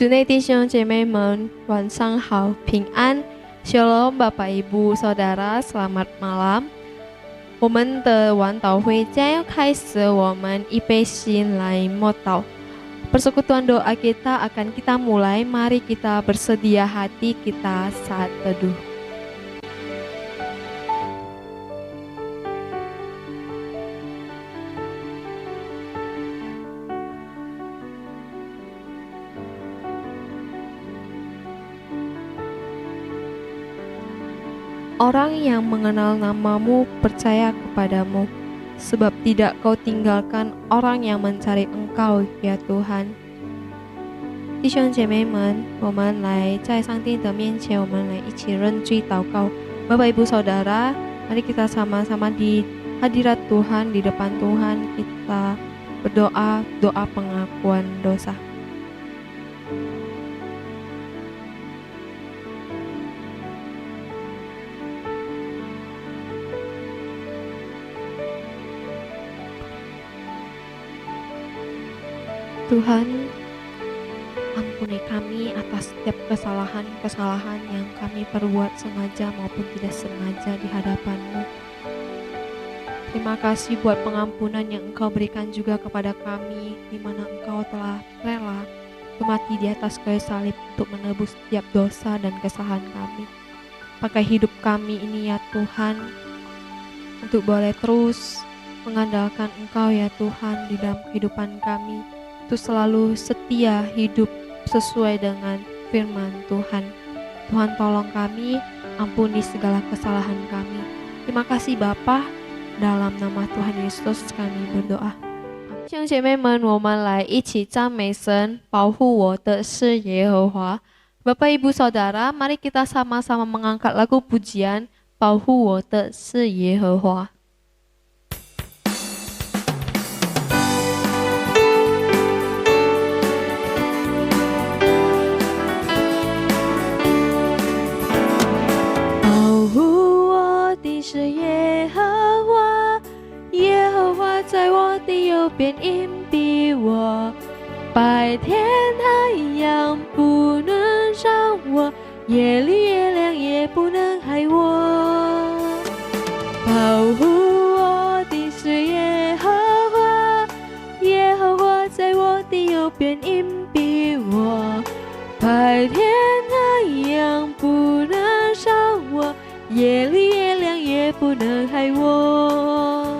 主内弟兄姐妹们，晚上好，平安，Shalom Bapak Ibu Saudara, selamat malam。我们的晚祷会将要开始，我们预备心来默祷。Persekutuan doa kita akan kita mulai. Mari kita bersedia hati kita saat teduh. Orang yang mengenal namamu percaya kepadamu, sebab tidak kau tinggalkan orang yang mencari engkau, ya Tuhan。弟兄姐妹们，我们来在上帝的面前，我们来一起认罪祷告。Bapak Ibu Saudara, mari kita sama-sama di hadirat Tuhan, di depan Tuhan kita berdoa, doa pengakuan dosa. Tuhan, ampuni kami atas setiap kesalahan-kesalahan yang kami perbuat sengaja maupun tidak sengaja di hadapan-Mu. Terima kasih buat pengampunan yang Engkau berikan juga kepada kami, di mana Engkau telah rela mati di atas kayu salib untuk menebus setiap dosa dan kesalahan kami. Pakai hidup kami ini ya Tuhan, untuk boleh terus mengandalkan Engkau ya Tuhan di dalam kehidupan kami, untuk selalu setia hidup sesuai dengan firman Tuhan. Tuhan tolong kami, ampuni segala kesalahan kami. Terima kasih Bapa, dalam nama Tuhan Yesus kami berdoa. 弟兄姐妹们，我们来一起赞美神，保护我的是耶和华。Bapak Ibu Saudara, mari kita sama-sama mengangkat lagu pujian, 保护我的是耶和华。是耶和华，耶和华在我的右边荫庇我，白天太阳不能伤我，夜里月亮也不能害我。保护我的是耶和华，耶和华在我的右边荫庇我，白天太阳不能伤我，夜里月亮也不能害我，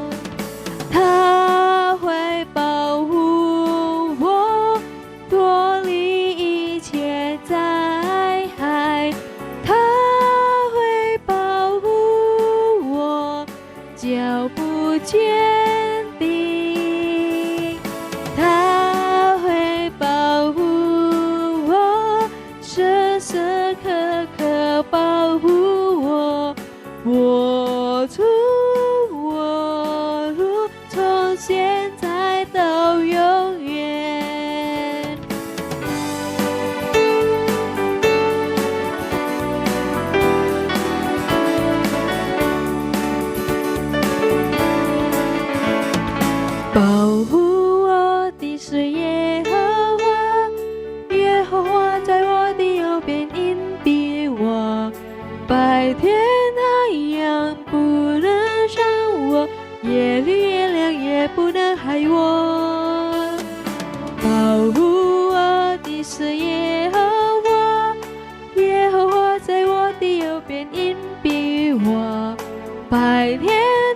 他会保护我，脱离一切灾害，他会保护我，脚步坚定，他会保护我，时时刻刻保护我，我出我入，从现在到永远。保护我的是耶和华，耶和华在我的右边荫庇我，白天太阳不能伤我，夜里月亮也不能害我。保护我的是耶和华，耶和华在我的右边荫庇我，白天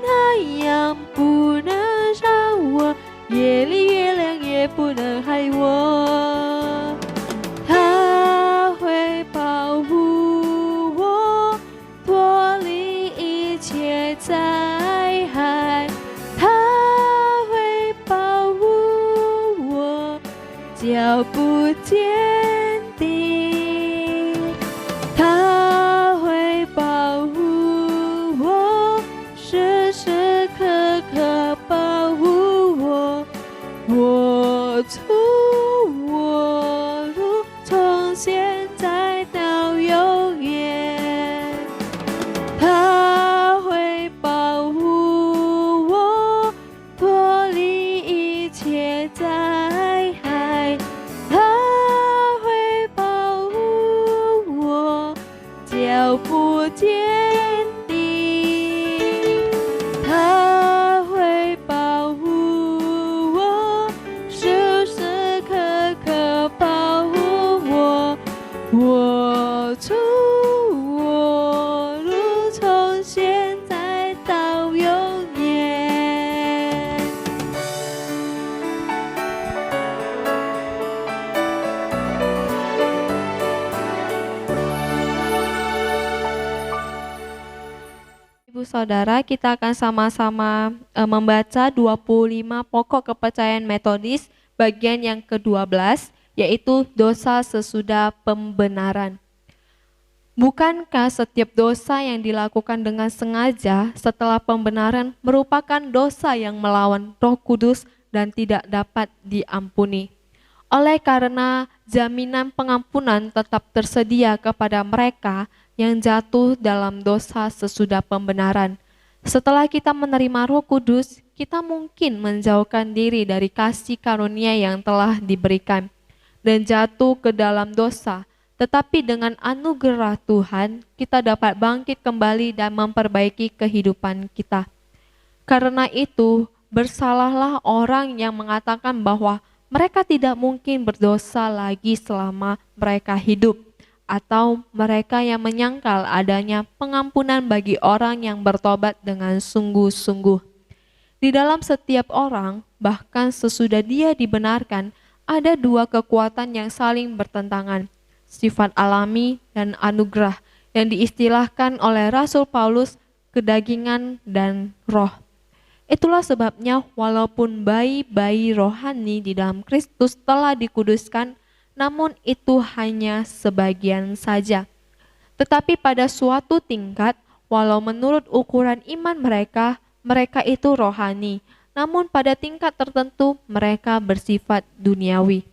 太阳不能伤我，夜里月亮也不能害我。他会保护我，脱离一切灾害，他会保护我，脚步坚定，他会保护我，时时刻刻保护我，我出我坚定，他会保护我，时时刻刻保护我，我出我入，从现在到永远。Ibu saudara, kita akan sama-sama membaca 25 pokok kepercayaan Metodis bagian yang ke-12, yaitu dosa sesudah pembenaran. Bukankah setiap dosa yang dilakukan dengan sengaja setelah pembenaran merupakan dosa yang melawan Roh Kudus dan tidak dapat diampuni? Oleh karena jaminan pengampunan tetap tersedia kepada mereka yang jatuh dalam dosa sesudah pembenaran. Setelah kita menerima Roh Kudus, kita mungkin menjauhkan diri dari kasih karunia yang telah diberikan dan jatuh ke dalam dosa. Tetapi dengan anugerah Tuhan, kita dapat bangkit kembali dan memperbaiki kehidupan kita. Karena itu, bersalahlah orang yang mengatakan bahwa mereka tidak mungkin berdosa lagi selama mereka hidup, atau mereka yang menyangkal adanya pengampunan bagi orang yang bertobat dengan sungguh-sungguh. Di dalam setiap orang, bahkan sesudah dia dibenarkan, ada dua kekuatan yang saling bertentangan, sifat alami dan anugerah, yang diistilahkan oleh Rasul Paulus kedagingan dan roh. Itulah sebabnya walaupun bayi-bayi rohani di dalam Kristus telah dikuduskan, namun itu hanya sebagian saja. Tetapi pada suatu tingkat, walau menurut ukuran iman mereka, mereka itu rohani, namun pada tingkat tertentu mereka bersifat duniawi.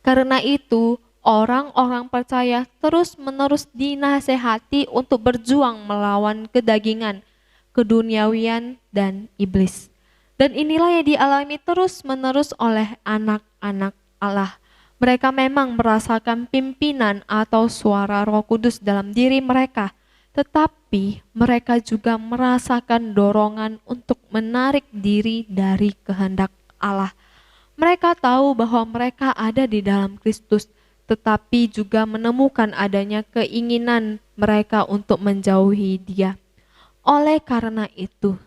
Karena itu, orang-orang percaya terus-menerus dinasehati untuk berjuang melawan kedagingan, keduniawian, dan iblis. Dan inilah yang dialami terus-menerus oleh anak-anak Allah. Mereka memang merasakan pimpinan atau suara Roh Kudus dalam diri mereka, tetapi mereka juga merasakan dorongan untuk menarik diri dari kehendak Allah. Mereka tahu bahwa mereka ada di dalam Kristus, tetapi juga menemukan adanya keinginan mereka untuk menjauhi Dia. Oleh karena itu,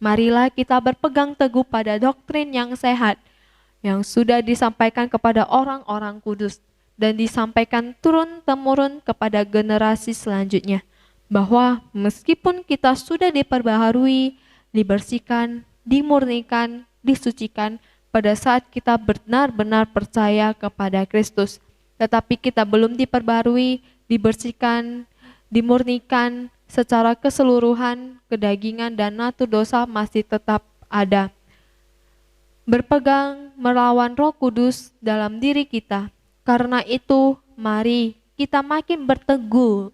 marilah kita berpegang teguh pada doktrin yang sehat, yang sudah disampaikan kepada orang-orang kudus dan disampaikan turun-temurun kepada generasi selanjutnya, bahwa meskipun kita sudah diperbaharui, dibersihkan, dimurnikan, disucikan pada saat kita benar-benar percaya kepada Kristus, tetapi kita belum diperbaharui, dibersihkan, dimurnikan secara keseluruhan, kedagingan dan natur dosa masih tetap ada. Berpegang melawan Roh Kudus dalam diri kita. Karena itu, mari kita makin bertegun,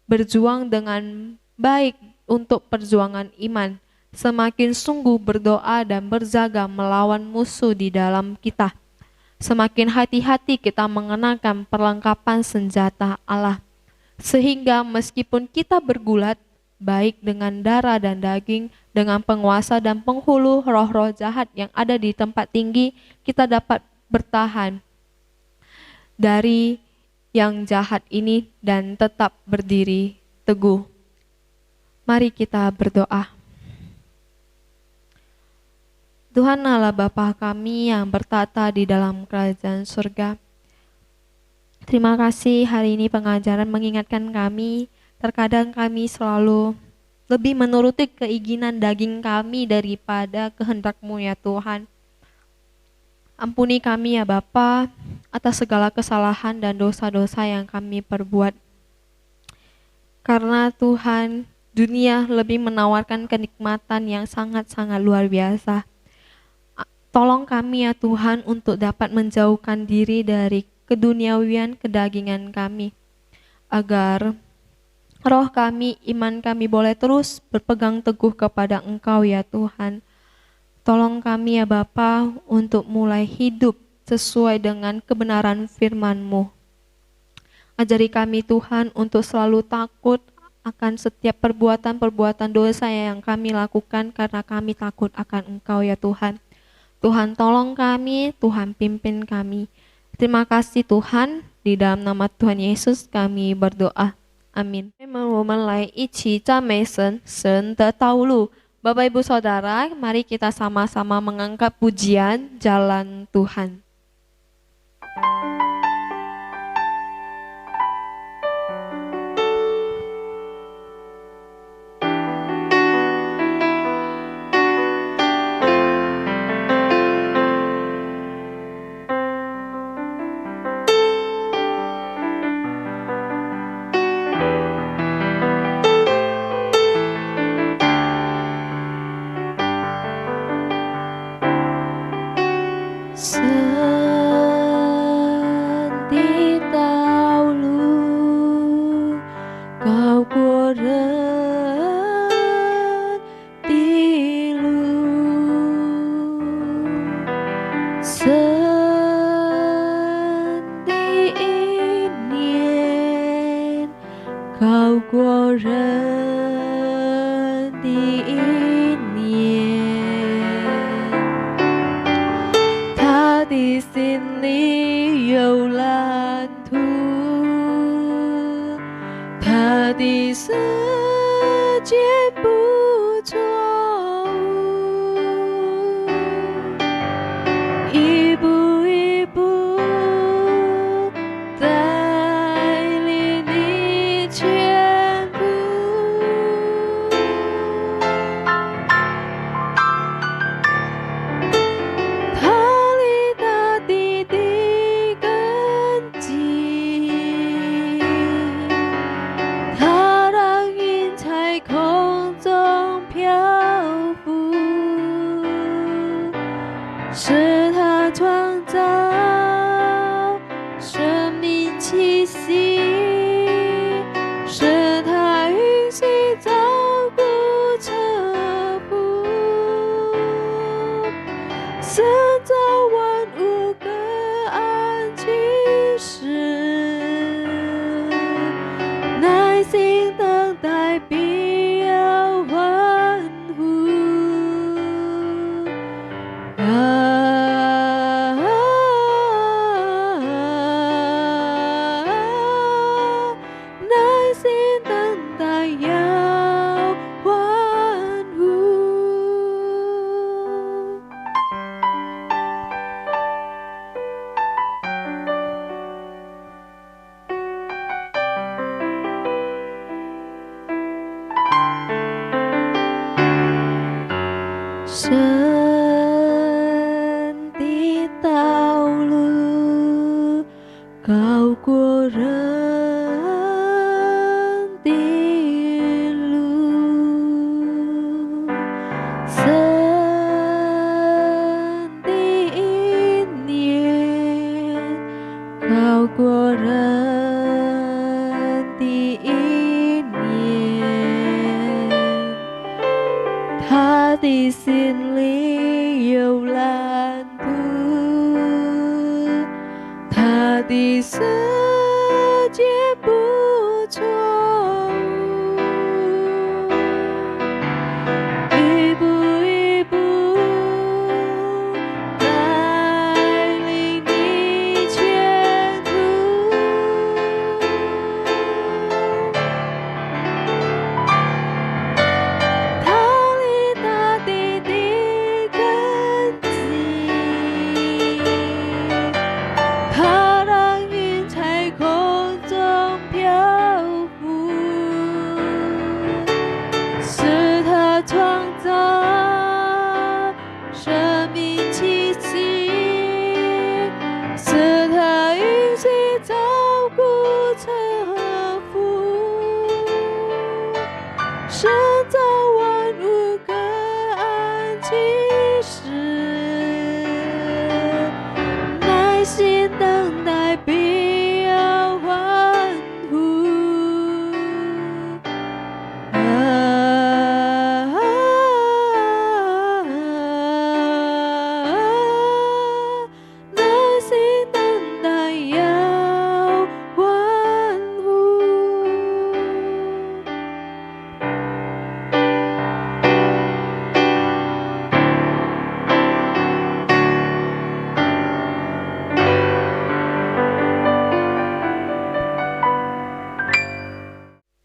berjuang dengan baik untuk perjuangan iman, semakin sungguh berdoa dan berjaga melawan musuh di dalam kita. Semakin hati-hati kita mengenakan perlengkapan senjata Allah, sehingga meskipun kita bergulat, baik dengan darah dan daging, dengan penguasa dan penghulu roh-roh jahat yang ada di tempat tinggi, kita dapat bertahan dari yang jahat ini dan tetap berdiri teguh. Mari kita berdoa. Tuhan Allah Bapa kami yang bertata di dalam kerajaan surga, terima kasih hari ini pengajaran mengingatkan kami. Terkadang kami selalu lebih menuruti keinginan daging kami daripada kehendak-Mu ya Tuhan. Ampuni kami ya Bapa atas segala kesalahan dan dosa-dosa yang kami perbuat. Karena Tuhan, dunia lebih menawarkan kenikmatan yang sangat-sangat luar biasa. Tolong kami ya Tuhan untuk dapat menjauhkan diri dari keduniawian kedagingan kami, agar roh kami, iman kami boleh terus berpegang teguh kepada Engkau ya Tuhan. Tolong kami ya Bapa untuk mulai hidup sesuai dengan kebenaran firman-Mu. Ajari kami Tuhan untuk selalu takut akan setiap perbuatan-perbuatan dosa yang kami lakukan karena kami takut akan Engkau ya Tuhan. Tuhan tolong kami, Tuhan pimpin kami. Terima kasih Tuhan, di dalam nama Tuhan Yesus kami berdoa. Amin. 我们来一起赞美神，神的道路。Bapak Ibu Saudara, mari kita sama-sama mengangkat pujian jalan Tuhan.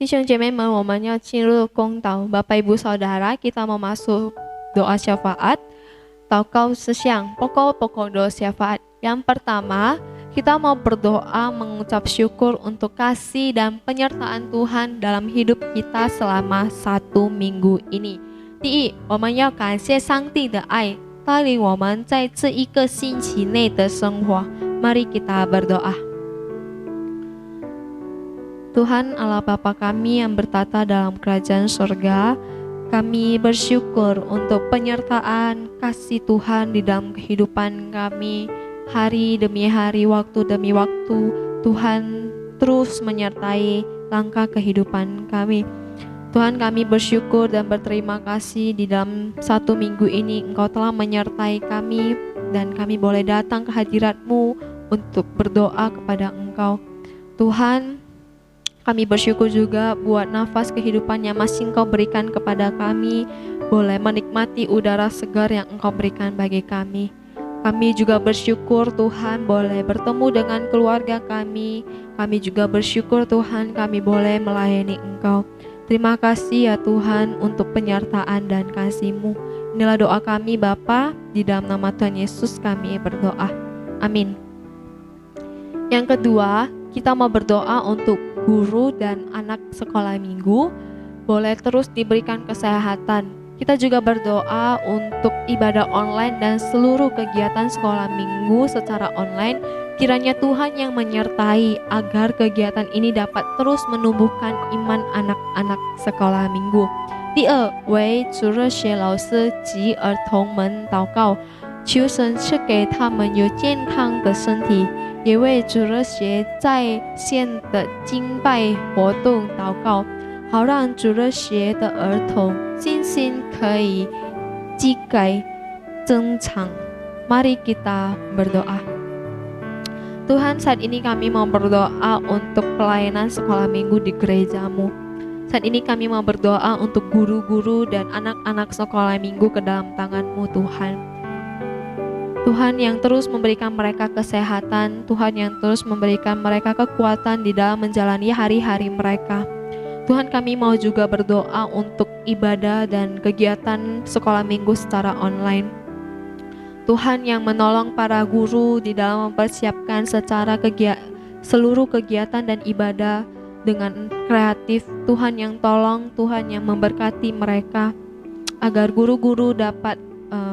弟兄姐妹们，我们要进入公祷。Bapak Ibu Saudara, kita mau masuk doa syafaat.祷告事项 pokok-pokok doa syafaat. Yang pertama, kita mau berdoa mengucap syukur untuk kasih dan penyertaan Tuhan dalam hidup kita selama 1 minggu ini. 第一，我们要感谢上帝的爱，带领我们在这一个星期内的生活。Mari kita berdoa. Tuhan Allah Bapa kami yang bertata dalam kerajaan surga, kami bersyukur untuk penyertaan kasih Tuhan di dalam kehidupan kami. Hari demi hari, waktu demi waktu, Tuhan terus menyertai langkah kehidupan kami. Tuhan, kami bersyukur dan berterima kasih di dalam 1 minggu ini Engkau telah menyertai kami dan kami boleh datang ke hadirat-Mu untuk berdoa kepada Engkau. Tuhan, kami bersyukur juga buat nafas kehidupan yang masih Engkau berikan kepada kami, boleh menikmati udara segar yang Engkau berikan bagi kami. Kami juga bersyukur Tuhan boleh bertemu dengan keluarga kami. Kami juga bersyukur Tuhan kami boleh melayani Engkau. Terima kasih ya Tuhan untuk penyertaan dan kasih-Mu. Inilah doa kami Bapa, di dalam nama Tuhan Yesus kami berdoa. Amin. Yang kedua, kita mau berdoa untuk guru dan anak sekolah minggu boleh terus diberikan kesehatan. Kita juga berdoa untuk ibadah online dan seluruh kegiatan sekolah minggu secara online. Kiranya Tuhan yang menyertai agar kegiatan ini dapat terus menumbuhkan iman anak-anak sekolah minggu. 第二，为主日学老师及儿童们祷告，求神赐给他们有健康的身体，也为主日学在线的敬拜活动祷告，好让主日学的儿童信心可以积改增长。Mari kita berdoa. Tuhan, saat ini kami mau berdoa untuk pelayanan sekolah minggu di gereja-Mu. Saat ini kami mau berdoa untuk guru-guru dan anak-anak sekolah minggu ke dalam tangan-Mu Tuhan. Tuhan yang terus memberikan mereka kesehatan, Tuhan yang terus memberikan mereka kekuatan di dalam menjalani hari-hari mereka. Tuhan, kami mau juga berdoa untuk ibadah dan kegiatan sekolah minggu secara online. Tuhan yang menolong para guru di dalam mempersiapkan secara seluruh kegiatan dan ibadah dengan kreatif. Tuhan yang tolong, Tuhan yang memberkati mereka agar guru-guru dapat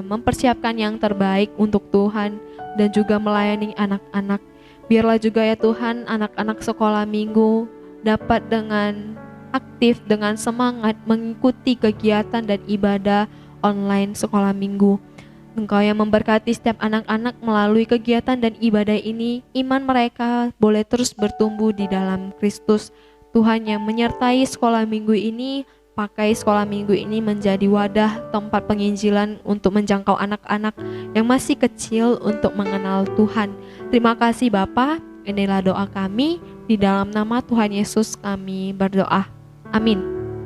mempersiapkan yang terbaik untuk Tuhan dan juga melayani anak-anak. Biarlah juga ya Tuhan, anak-anak sekolah minggu dapat dengan aktif, dengan semangat mengikuti kegiatan dan ibadah online sekolah minggu. Engkau yang memberkati setiap anak-anak melalui kegiatan dan ibadah ini, iman mereka boleh terus bertumbuh di dalam Kristus. Tuhan yang menyertai sekolah minggu ini, pakai sekolah minggu ini menjadi wadah tempat penginjilan untuk menjangkau anak-anak yang masih kecil untuk mengenal Tuhan. Terima kasih Bapa, inilah doa kami, di dalam nama Tuhan Yesus kami berdoa. Amin.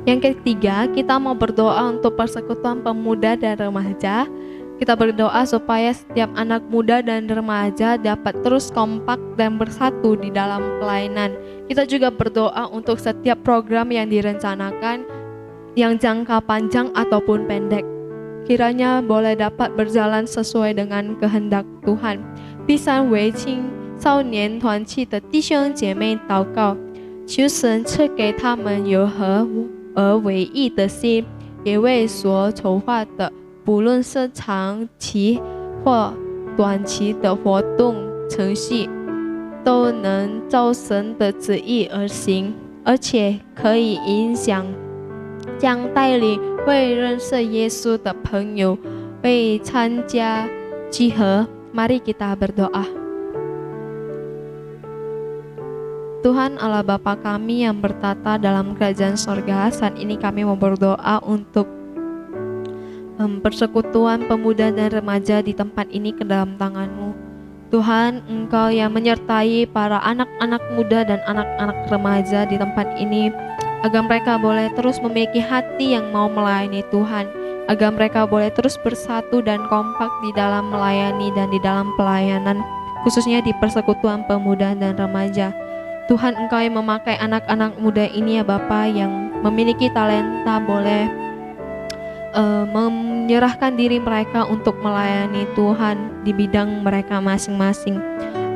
Yang ketiga, kita mau berdoa untuk persekutuan pemuda dan remaja. Kita berdoa supaya setiap anak muda dan remaja dapat terus kompak dan bersatu di dalam pelayanan. Kita juga berdoa untuk setiap program yang direncanakan, yang jangka panjang ataupun pendek. Kiranya boleh dapat berjalan sesuai dengan kehendak Tuhan. 第三，为青少年团契的弟兄姐妹祷告，求神赐给他们有合而为一的心，也为所筹划的，不论是长期或短期的活动程序，都能照神的旨意而行，而且可以影响将带领未认识耶稣的朋友被参加集合。Mari kita berdoa. Tuhan Allah Bapa kami yang bertata dalam kerajaan sorga, saat ini kami mau berdoa untuk persekutuan pemuda dan remaja di tempat ini ke dalam tangan-Mu. Tuhan, Engkau yang menyertai para anak-anak muda dan anak-anak remaja di tempat ini, agar mereka boleh terus memiliki hati yang mau melayani Tuhan, agar mereka boleh terus bersatu dan kompak di dalam melayani dan di dalam pelayanan, khususnya di persekutuan pemuda dan remaja. Tuhan, Engkau yang memakai anak-anak muda ini ya Bapa, yang memiliki talenta boleh menyerahkan diri mereka untuk melayani Tuhan di bidang mereka masing-masing.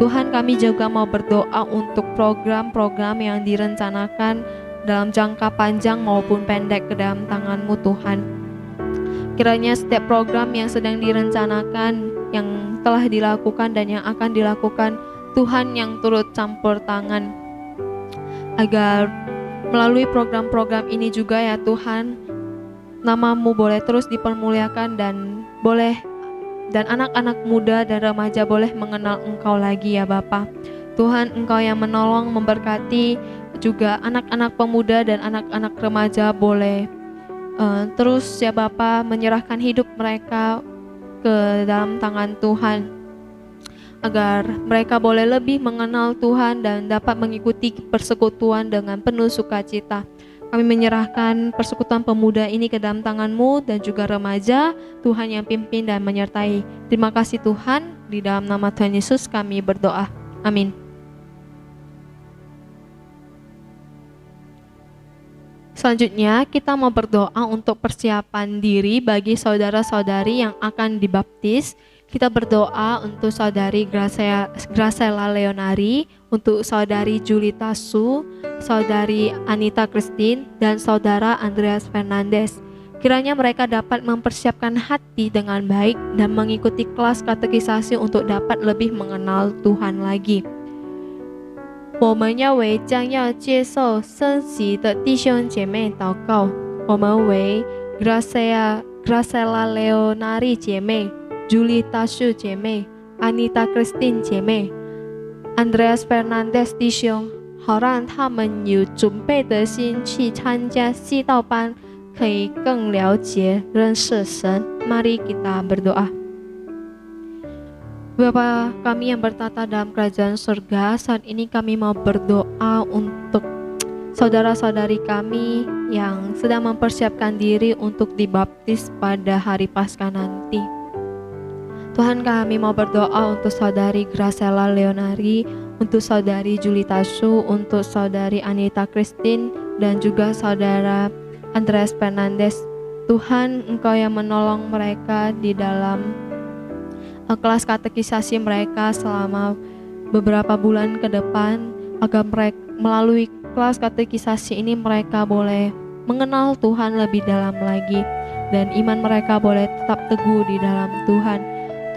Tuhan, kami juga mau berdoa untuk program-program yang direncanakan dalam jangka panjang maupun pendek ke dalam tangan-Mu Tuhan. Kiranya setiap program yang sedang direncanakan, yang telah dilakukan dan yang akan dilakukan, Tuhan yang turut campur tangan, agar melalui program-program ini juga ya Tuhan, nama-Mu boleh terus dipermuliakan dan anak-anak muda dan remaja boleh mengenal Engkau lagi ya Bapa. Tuhan, Engkau yang menolong, memberkati juga anak-anak pemuda dan anak-anak remaja boleh terus ya Bapa menyerahkan hidup mereka ke dalam tangan Tuhan, agar mereka boleh lebih mengenal Tuhan dan dapat mengikuti persekutuan dengan penuh sukacita. Kami menyerahkan persekutuan pemuda ini ke dalam tangan-Mu dan juga remaja, Tuhan yang pimpin dan menyertai. Terima kasih Tuhan, di dalam nama Tuhan Yesus kami berdoa. Amin. Selanjutnya kita mau berdoa untuk persiapan diri bagi saudara-saudari yang akan dibaptis. Kita berdoa untuk saudari Graciela Leonari, untuk saudari Julita Su, saudari Anita Christine, dan saudara Andreas Fernandes. Kiranya mereka dapat mempersiapkan hati dengan baik dan mengikuti kelas katekisasi untuk dapat lebih mengenal Tuhan lagi. 我们要为将要接受圣洗的弟兄姐妹祷告。我们为 Graciela Leonari 姐妹、Julita Shu 姐妹、Anita Christine 姐妹、Andreas Fernandes 弟兄，好让他们有准备的心去参加祈祷班，可以更了解认识神。Mari kita berdoa. Bapa kami yang bertata dalam kerajaan surga, saat ini kami mau berdoa untuk saudara-saudari kami yang sedang mempersiapkan diri untuk dibaptis pada hari Paskah nanti. Tuhan, kami mau berdoa untuk saudari Graciela Leonari, untuk saudari Julita Su, untuk saudari Anita Christine, dan juga saudara Andreas Fernandes. Tuhan, Engkau yang menolong mereka di dalam kelas katekisasi mereka selama beberapa bulan ke depan, agar mereka melalui kelas katekisasi ini mereka boleh mengenal Tuhan lebih dalam lagi dan iman mereka boleh tetap teguh di dalam Tuhan.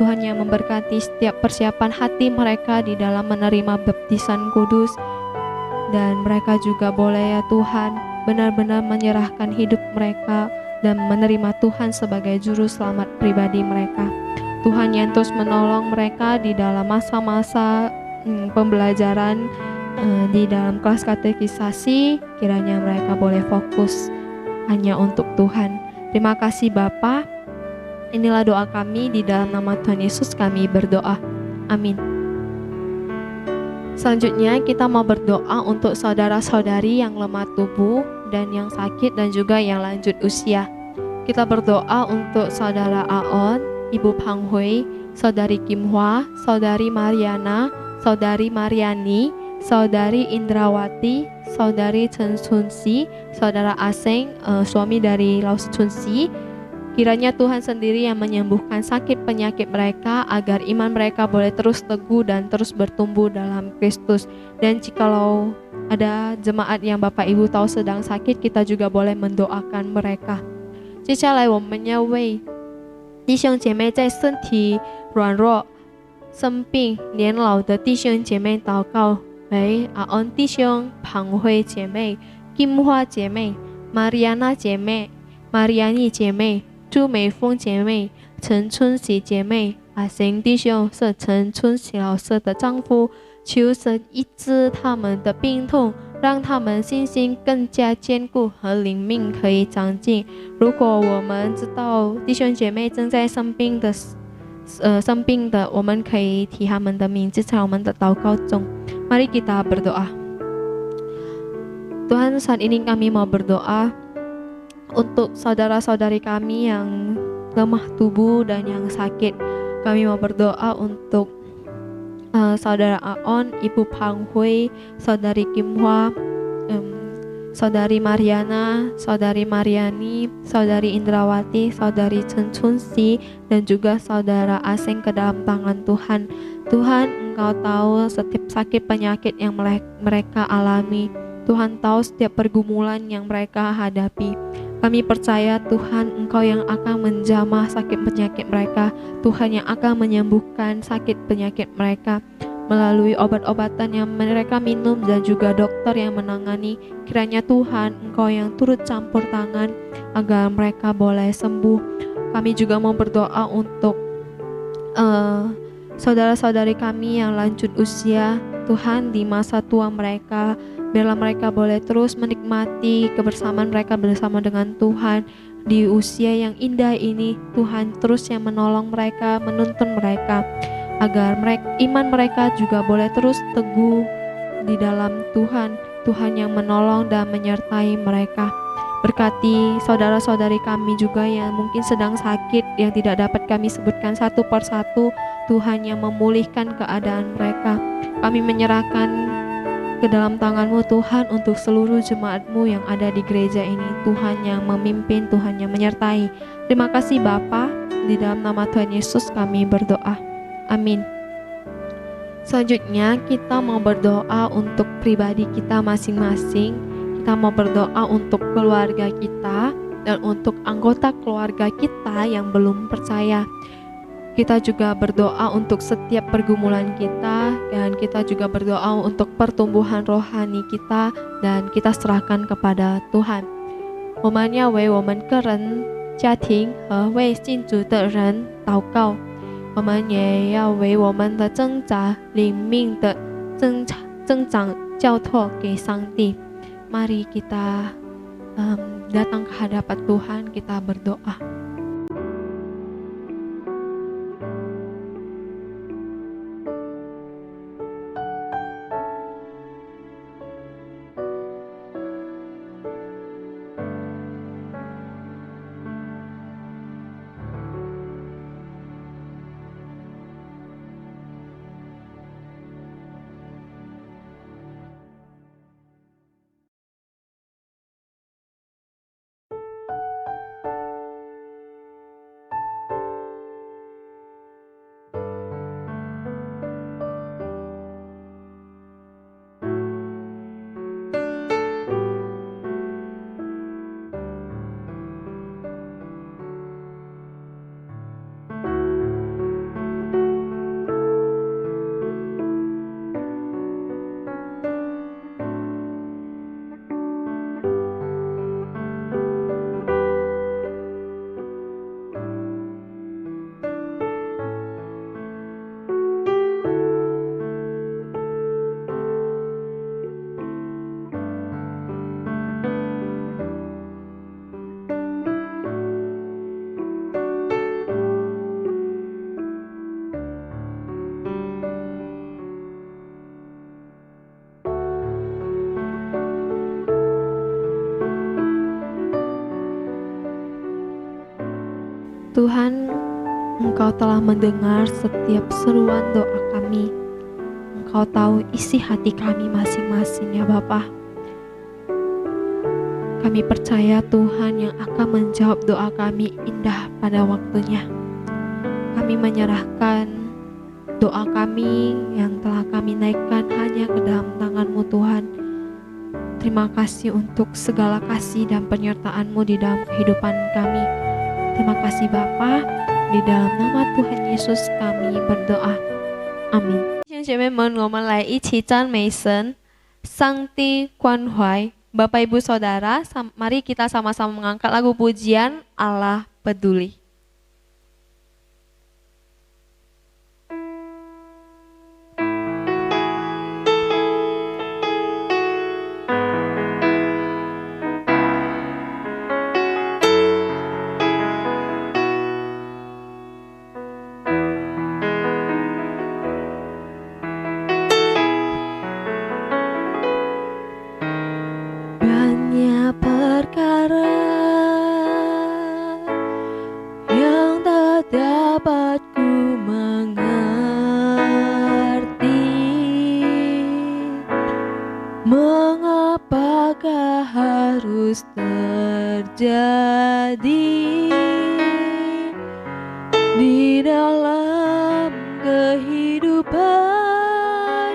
Tuhan yang memberkati setiap persiapan hati mereka di dalam menerima baptisan kudus, dan mereka juga boleh ya Tuhan benar-benar menyerahkan hidup mereka dan menerima Tuhan sebagai juru selamat pribadi mereka. Tuhan yang terus menolong mereka di dalam masa-masa pembelajaran di dalam kelas katekisasi, kiranya mereka boleh fokus hanya untuk Tuhan. Terima kasih Bapa. Inilah doa kami, di dalam nama Tuhan Yesus kami berdoa. Amin. Selanjutnya kita mau berdoa untuk saudara-saudari yang lemah tubuh dan yang sakit dan juga yang lanjut usia. Kita berdoa untuk saudara Aon, Ibu Pang Hui, saudari Kim Hwa, saudari Mariana, saudari Mariani, saudari Indrawati, saudari Chen Chun Si, saudara Aseng, suami dari Laus Chun Si. Kiranya Tuhan sendiri yang menyembuhkan sakit penyakit mereka, agar iman mereka boleh terus teguh dan terus bertumbuh dalam Kristus. Dan jikalau ada jemaat yang Bapak Ibu tahu sedang sakit, kita juga boleh mendoakan mereka. 接下来我们要为弟兄姐妹在身体软弱、生病、年老的弟兄姐妹祷告，为阿恩弟兄、庞辉姐妹、金花姐妹、玛利亚娜姐妹、玛利亚妮姐妹、朱美凤姐妹、陈春喜姐妹、阿贤弟兄是陈春喜老师的丈夫，求神医治他们的病痛，让他们信心更加坚固和灵命可以长进。如果我们知道弟兄姐妹正在生病的，我们可以提他们的名字在我们的祷告中。Mari kita berdoa. Tuhan, saat ini kami mau berdoa untuk saudara-saudari kami yang lemah tubuh dan yang sakit. Kami mau berdoa untuk Saudara Aon, Ibu Pang Hui, Saudari Kim Hwa, Saudari Mariana, Saudari Mariani, Saudari Indrawati, Saudari Chen Chunsi, dan juga Saudara Aseng ke dalam tangan Tuhan. Tuhan, Engkau tahu setiap sakit penyakit yang mereka alami. Tuhan tahu setiap pergumulan yang mereka hadapi. Kami percaya Tuhan, Engkau yang akan menjamah sakit penyakit mereka. Tuhan yang akan menyembuhkan sakit penyakit mereka melalui obat-obatan yang mereka minum dan juga dokter yang menangani. Kiranya Tuhan, Engkau yang turut campur tangan agar mereka boleh sembuh. Kami juga mau berdoa untuk saudara-saudari kami yang lanjut usia. Tuhan, di masa tua mereka, biarlah mereka boleh terus menikmati kebersamaan mereka bersama dengan Tuhan. Di usia yang indah ini, Tuhan terus yang menolong mereka, menuntun mereka, agar iman mereka juga boleh terus teguh di dalam Tuhan. Tuhan yang menolong dan menyertai mereka. Berkati saudara-saudari kami juga yang mungkin sedang sakit, yang tidak dapat kami sebutkan satu persatu. Tuhan yang memulihkan keadaan mereka. Kami menyerahkan ke dalam tangan-Mu Tuhan untuk seluruh jemaat-Mu yang ada di gereja ini. Tuhan yang memimpin, Tuhan yang menyertai. Terima kasih Bapa, di dalam nama Tuhan Yesus kami berdoa. Amin. Selanjutnya kita mau berdoa untuk pribadi kita masing-masing. Kita mau berdoa untuk keluarga kita dan untuk anggota keluarga kita yang belum percaya. Kita juga berdoa untuk setiap pergumulan kita, dan kita juga berdoa untuk pertumbuhan rohani kita, dan kita serahkan kepada Tuhan. 我们要为我们个人、家庭和为信主的人祷告。我们也要为我们的挣扎、灵命的增长交托给上帝。Mari kita datang ke hadapan Tuhan, kita berdoa. Tuhan, Engkau telah mendengar setiap seruan doa kami. Engkau tahu isi hati kami masing-masing ya Bapa. Kami percaya Tuhan yang akan menjawab doa kami indah pada waktunya. Kami menyerahkan doa kami yang telah kami naikkan hanya ke dalam tangan-Mu Tuhan. Terima kasih untuk segala kasih dan penyertaan-Mu di dalam kehidupan kami. Terima kasih Bapa, di dalam nama Tuhan Yesus kami berdoa. Amin. 弟兄姐妹们，我们来一起赞美神，上帝关怀。Bapak Ibu Saudara, mari kita sama-sama mengangkat lagu pujian Allah Peduli. Mengapakah harus terjadi di dalam kehidupan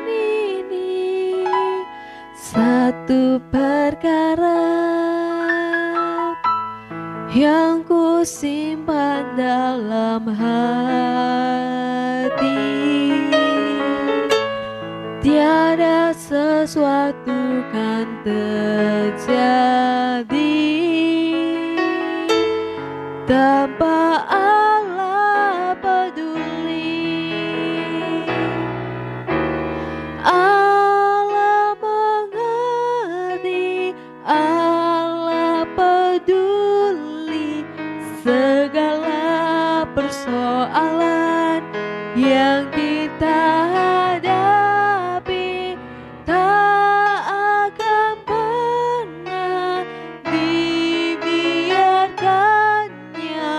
ini? Satu perkara yang ku simpan dalam hati, tiada sesuatu kan terjadi tanpa Allah peduli. Allah mengerti, Allah peduli segala persoalan yang kita hadapi. Tak akan pernah dibiarkannya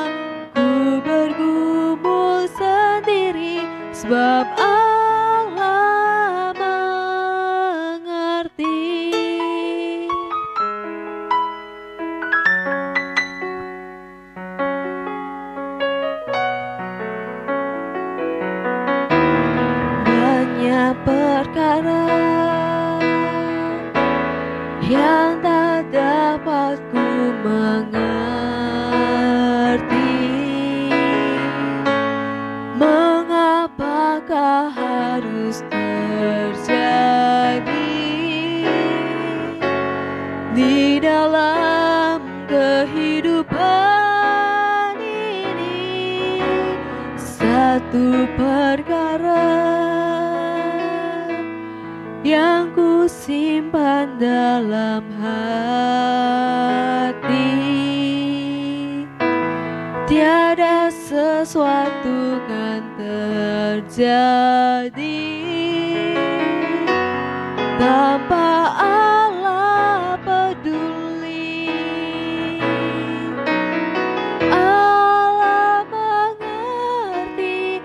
ku bergumul sendiri, sebab Allah mengerti. Banyak perkara yang tak dapat ku mengerti. Mengapakah harus terjadi di dalam kehidupan ini? Satu perkara yang ku simpan dalam hati, tiada sesuatu kan terjadi tanpa Allah peduli. Allah mengerti,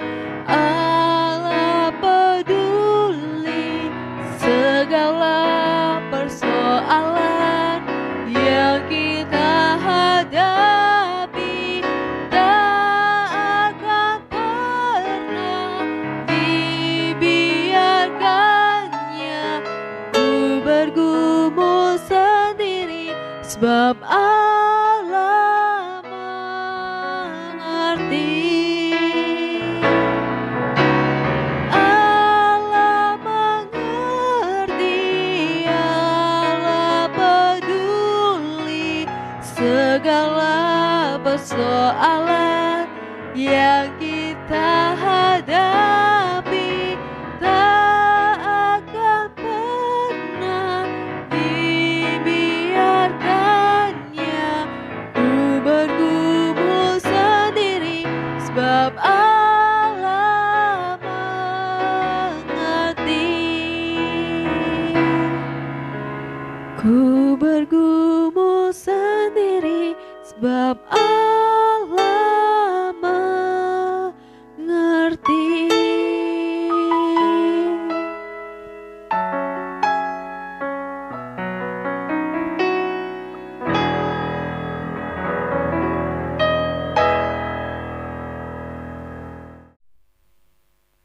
Allah peduli segala persoalan yang kita hadapi. Tak akan pernah dibiarkannya ku bergumul sendiri, sebab Allah mengerti. Allah mengerti, Allah peduli segala persoalan yang kita hadapi. Tak akan pernah dibiarkannya ku bergumul sendiri, sebab Allah mengerti. Ku bergumul sendiri, sebab Allah mengerti.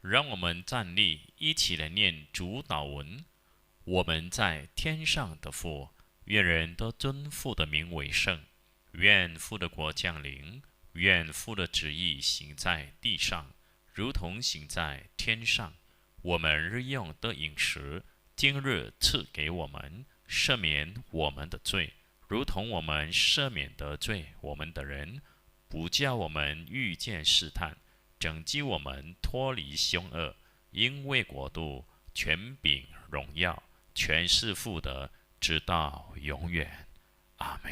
让我们站立，一起来念主祷文。我们在天上的父，愿人都尊父的名为圣。愿父的国降临，愿父的旨意行在地上，如同行在天上。我们日用的饮食，今日赐给我们，赦免我们的罪，如同我们赦免得罪我们的人，不叫我们遇见试探，拯救我们脱离凶恶。因为国度、权柄、荣耀，全是父的，直到永远。阿们。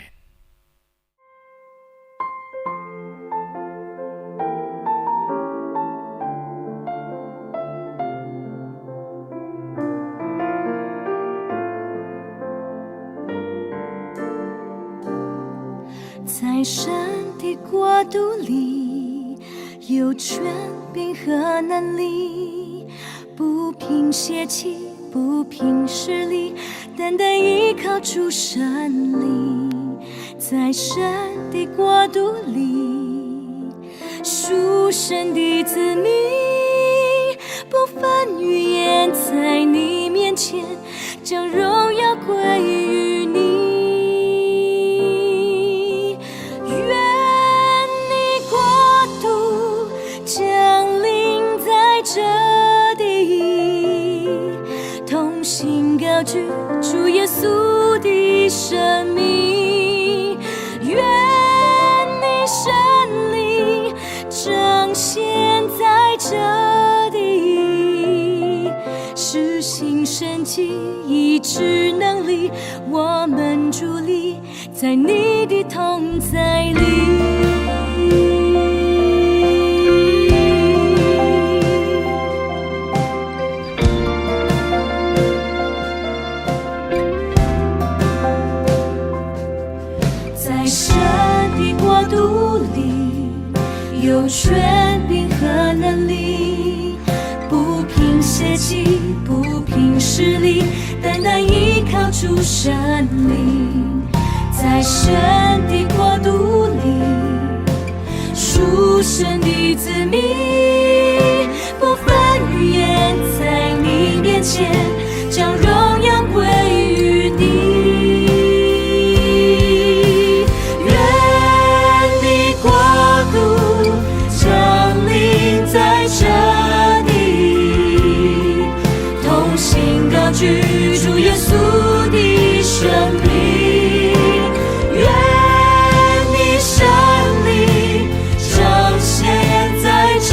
在神的国度里，有权柄和能力，不凭血气，不凭实力，单单依靠主神灵，在神的国度里，属神的子民，不分语言，在你面前将荣耀归于你。愿你国度降临在这地，同心高举主耶稣的生命。愿你神灵彰显在这地，施行神迹医治能力，我们伫立在你的同在里。在神的国度里，有权柄和能力，不凭血气，不凭实力，单单依靠主神灵。在神的国度里，属神的子民，不分语言，在你面前将荣耀归于你。愿你国度降临在这地，同心高举主耶稣的生命。愿你神灵彰显在这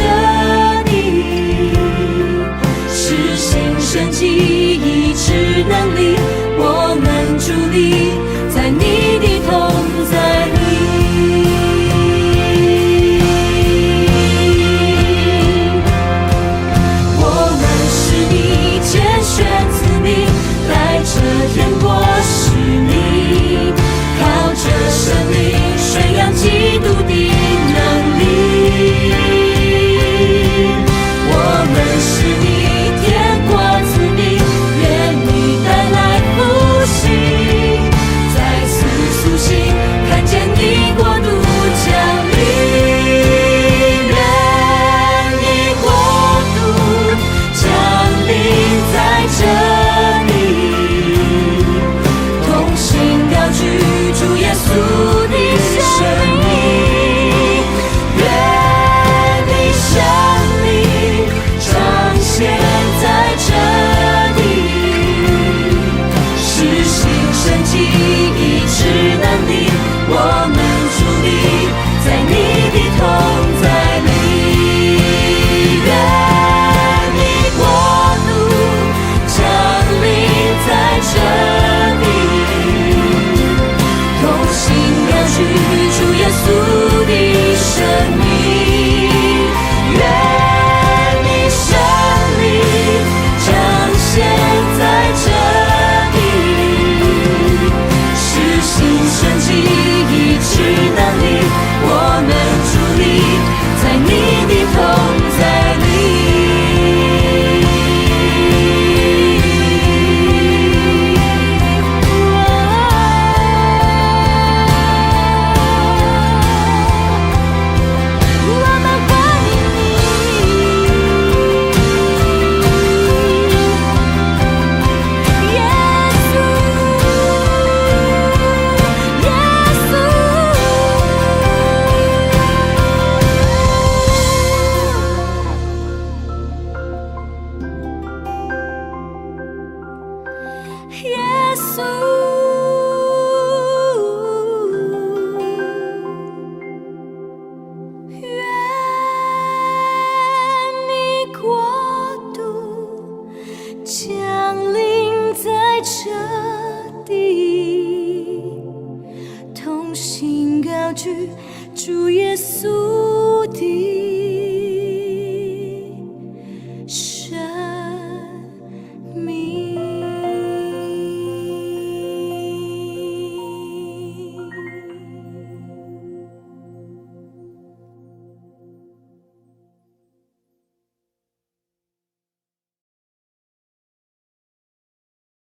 地，施行神迹医治能力，我们伫立在你的同在里。我们是你拣选子民，带着天国使命，靠着生命宣扬基督的能力。我们是你天国子民，愿你带来复兴，再次苏醒，看见你国度降临。愿你国度降临在这里，同心高举主耶稣的生命。愿你神灵彰显在这里，施行神迹医治能力，我们伫立在你的同在里。愿你国度降临在这里，同心高举主耶稣的生命。愿你神灵彰显在这里，施行神迹医治能力，我们伫立在你的同在里。我们欢迎你，耶稣，耶稣，耶稣。